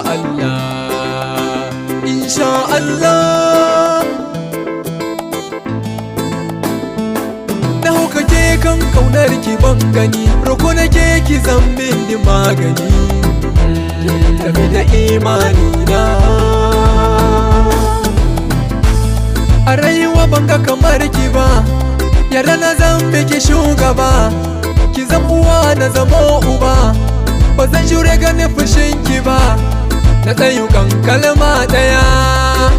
Allah, insha Allah. Na haukace kan kaunar ki ban gani, roko nake ki zambin di magani, tafi da imani na. A rayuwa ban ga kamar ki ba, yarda na zambe ki shugaba, ki zam uwa na zamo uba, ba zan jure ganin fushinki ba. Na tsayu kan kalma daya,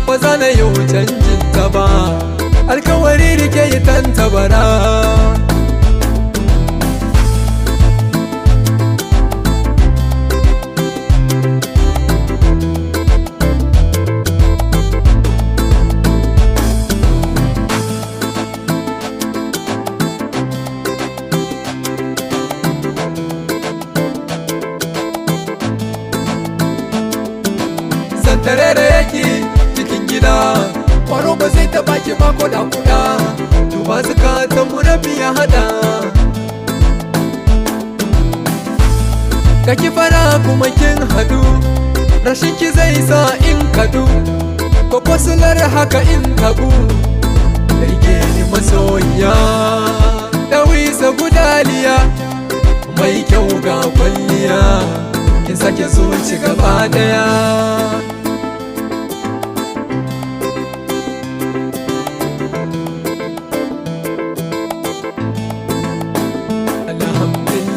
ba za na yi canjin ta ba, alkawari rike yi tantabara. Santarere yake cikin gida, kwaro ba zai taba ki ba ko da kuda, duba zukatan mu rabi ya hada. Kaki fara kuma kin hadu, rashin ki zai sa in kadu, ko kwasular haka in tabu. Rike ni masoyiya, dawisa gudaliya, mai kyau ga kwalliya, kin sake zuci gaba daya.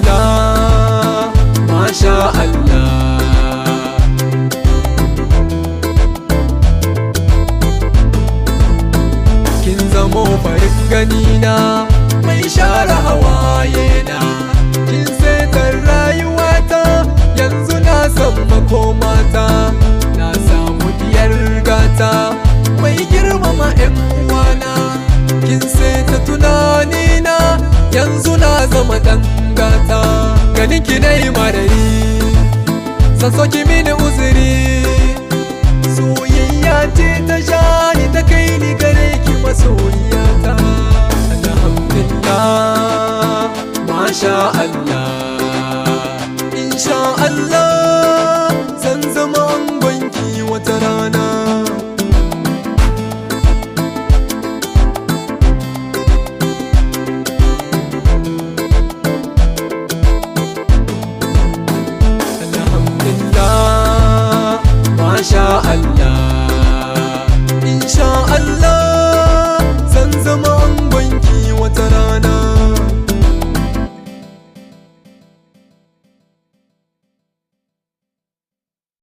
Alhamdulillah, masha Allah. Kin zamo farin ganina, mai share hawaye na, kin setar rayuwata, yanzu na san makomata. Na samu diyar gata, mai girmama 'yan uwana, kin seta tunanina, yanzu na zama ɗan gata. Ganin ki na yi marari, san so ki mini uzuri, soyayya ce ta sha ni ta kai ni gare ki masoyiyata. Alhamdulillah, masha Allah.